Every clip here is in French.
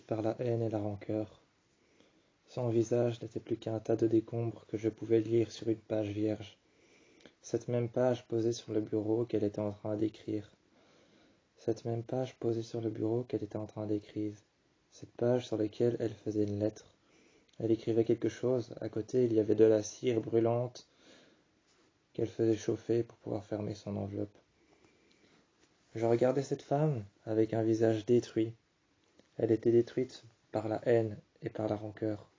par la haine et la rancœur. Son visage n'était plus qu'un tas de décombres que je pouvais lire sur une page vierge. Cette même page posée sur le bureau qu'elle était en train d'écrire. Cette même page posée sur le bureau qu'elle était en train d'écrire. Cette page sur laquelle elle faisait une lettre. Elle écrivait quelque chose. À côté, il y avait de la cire brûlante qu'elle faisait chauffer pour pouvoir fermer son enveloppe. Je regardais cette femme avec un visage détruit. Elle était détruite par la haine et par la rancœur.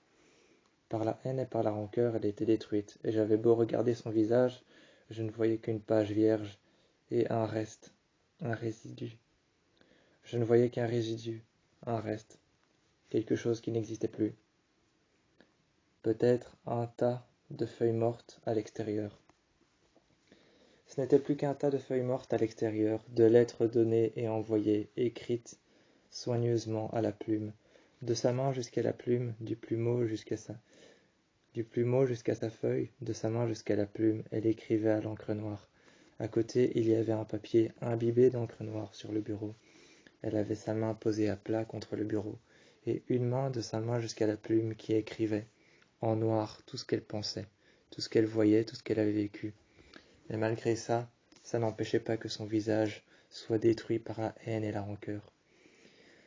Par la haine et par la rancœur, elle était détruite, et j'avais beau regarder son visage, je ne voyais qu'une page vierge et un reste, un résidu. Je ne voyais qu'un résidu, un reste, quelque chose qui n'existait plus. Peut-être un tas de feuilles mortes à l'extérieur. Ce n'était plus qu'un tas de feuilles mortes à l'extérieur, de lettres données et envoyées, écrites soigneusement à la plume, de sa main jusqu'à la plume, du plumeau jusqu'à sa feuille, de sa main jusqu'à la plume, elle écrivait à l'encre noire. À côté, il y avait un papier imbibé d'encre noire sur le bureau. Elle avait sa main posée à plat contre le bureau, et une main de sa main jusqu'à la plume qui écrivait, en noir, tout ce qu'elle pensait, tout ce qu'elle voyait, tout ce qu'elle avait vécu. Et malgré ça n'empêchait pas que son visage soit détruit par la haine et la rancœur.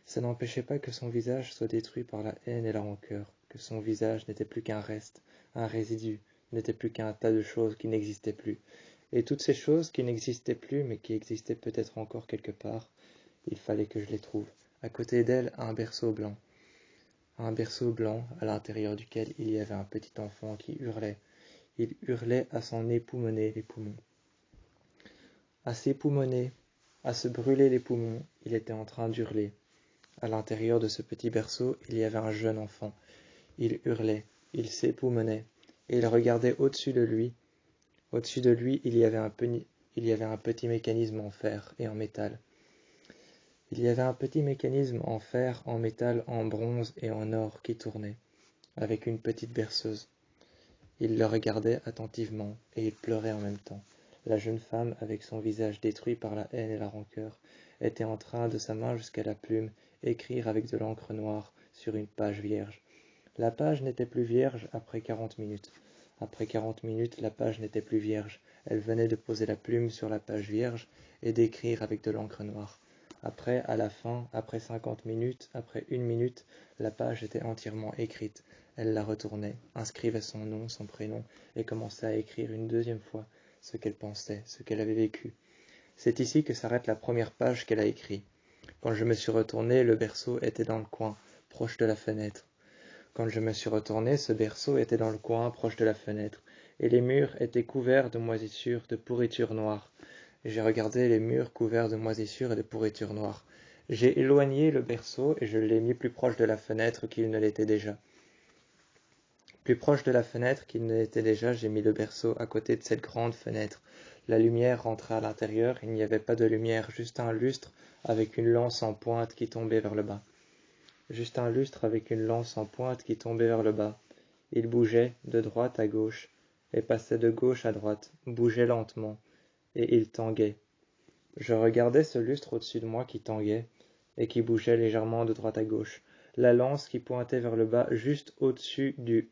Ça n'empêchait pas que son visage soit détruit par la haine et la rancœur, que son visage n'était plus qu'un reste, un résidu, n'était plus qu'un tas de choses qui n'existaient plus. Et toutes ces choses qui n'existaient plus, mais qui existaient peut-être encore quelque part, il fallait que je les trouve. À côté d'elle, un berceau blanc à l'intérieur duquel il y avait un petit enfant qui hurlait. Il hurlait à s'en époumoner les poumons. À s'époumoner, à se brûler les poumons, il était en train d'hurler. À l'intérieur de ce petit berceau, il y avait un jeune enfant. Il hurlait, il s'époumonait, et il regardait au-dessus de lui. Au-dessus de lui, il y avait un petit mécanisme en fer et en métal. Il y avait un petit mécanisme en fer, en métal, en bronze et en or qui tournait, avec une petite berceuse. Il le regardait attentivement, et il pleurait en même temps. La jeune femme, avec son visage détruit par la haine et la rancœur, était en train, de sa main jusqu'à la plume, écrire avec de l'encre noire sur une page vierge. La page n'était plus vierge après 40 minutes. Après 40 minutes, la page n'était plus vierge. Elle venait de poser la plume sur la page vierge et d'écrire avec de l'encre noire. Après, à la fin, après 50 minutes, après 1 minute, la page était entièrement écrite. Elle la retournait, inscrivait son nom, son prénom, et commençait à écrire une deuxième fois ce qu'elle pensait, ce qu'elle avait vécu. C'est ici que s'arrête la première page qu'elle a écrite. Quand je me suis retourné, le berceau était dans le coin, proche de la fenêtre. Quand je me suis retourné, ce berceau était dans le coin, proche de la fenêtre, et les murs étaient couverts de moisissures, de pourriture noire. J'ai regardé les murs couverts de moisissures et de pourriture noire. J'ai éloigné le berceau et je l'ai mis plus proche de la fenêtre qu'il ne l'était déjà. Plus proche de la fenêtre qu'il ne l'était déjà, j'ai mis le berceau à côté de cette grande fenêtre. La lumière rentrait à l'intérieur, il n'y avait pas de lumière, juste un lustre avec une lance en pointe qui tombait vers le bas. Juste un lustre avec une lance en pointe qui tombait vers le bas. Il bougeait de droite à gauche et passait de gauche à droite, bougeait lentement, et il tanguait. Je regardais ce lustre au-dessus de moi qui tanguait et qui bougeait légèrement de droite à gauche. La lance qui pointait vers le bas juste au-dessus du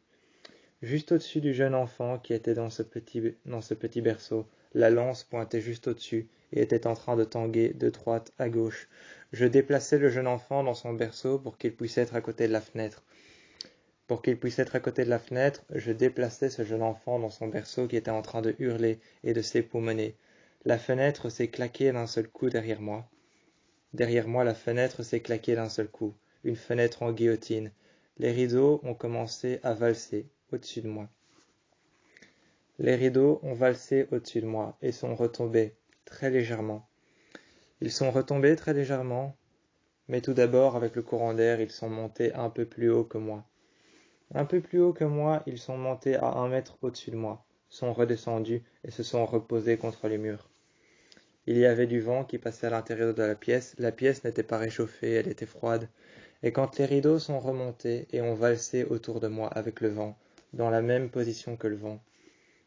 jeune enfant qui était dans ce petit berceau. La lance pointait juste au-dessus et était en train de tanguer de droite à gauche. Je déplaçais le jeune enfant dans son berceau pour qu'il puisse être à côté de la fenêtre. Pour qu'il puisse être à côté de la fenêtre, je déplaçais ce jeune enfant dans son berceau qui était en train de hurler et de s'époumoner. La fenêtre s'est claquée d'un seul coup derrière moi. Derrière moi, la fenêtre s'est claquée d'un seul coup. Une fenêtre en guillotine. Les rideaux ont commencé à valser au-dessus de moi. Les rideaux ont valsé au-dessus de moi et sont retombés très légèrement. Ils sont retombés très légèrement, mais tout d'abord, avec le courant d'air, ils sont montés un peu plus haut que moi. Un peu plus haut que moi, ils sont montés à 1 mètre au-dessus de moi, sont redescendus et se sont reposés contre les murs. Il y avait du vent qui passait à l'intérieur de la pièce n'était pas réchauffée, elle était froide, et quand les rideaux sont remontés et ont valsé autour de moi avec le vent, dans la même position que le vent,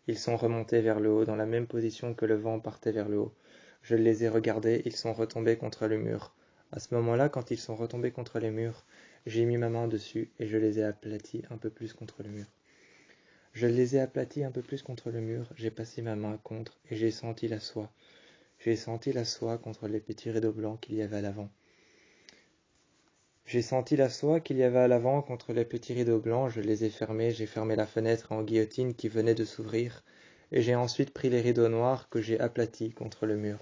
ils sont remontés vers le haut, dans la même position que le vent partait vers le haut. Je les ai regardés, ils sont retombés contre le mur. À ce moment-là, quand ils sont retombés contre les murs, J'ai mis ma main dessus et je les ai aplatis un peu plus contre le mur. Je les ai aplatis un peu plus contre le mur, j'ai passé ma main contre et j'ai senti la soie. J'ai senti la soie contre les petits rideaux blancs qu'il y avait à l'avant. J'ai senti la soie qu'il y avait à l'avant contre les petits rideaux blancs, je les ai fermés, j'ai fermé la fenêtre en guillotine qui venait de s'ouvrir, et j'ai ensuite pris les rideaux noirs que j'ai aplatis contre le mur.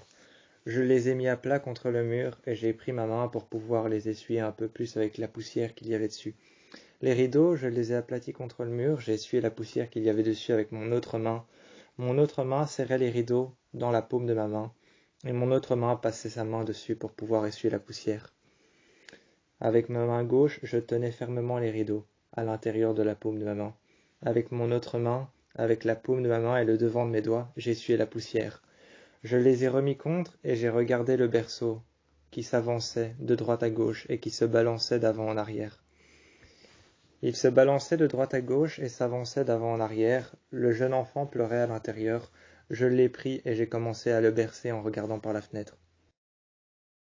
Je les ai mis à plat contre le mur, et j'ai pris ma main pour pouvoir les essuyer un peu plus avec la poussière qu'il y avait dessus. Les rideaux, je les ai aplatis contre le mur, j'ai essuyé la poussière qu'il y avait dessus avec mon autre main. Mon autre main serrait les rideaux dans la paume de ma main, et mon autre main passait sa main dessus pour pouvoir essuyer la poussière. Avec ma main gauche, je tenais fermement les rideaux, à l'intérieur de la paume de ma main. Avec mon autre main, avec la paume de ma main et le devant de mes doigts, j'essuyais la poussière. Je les ai remis contre et j'ai regardé le berceau, qui s'avançait de droite à gauche et qui se balançait d'avant en arrière. Il se balançait de droite à gauche et s'avançait d'avant en arrière. Le jeune enfant pleurait à l'intérieur. Je l'ai pris et j'ai commencé à le bercer en regardant par la fenêtre.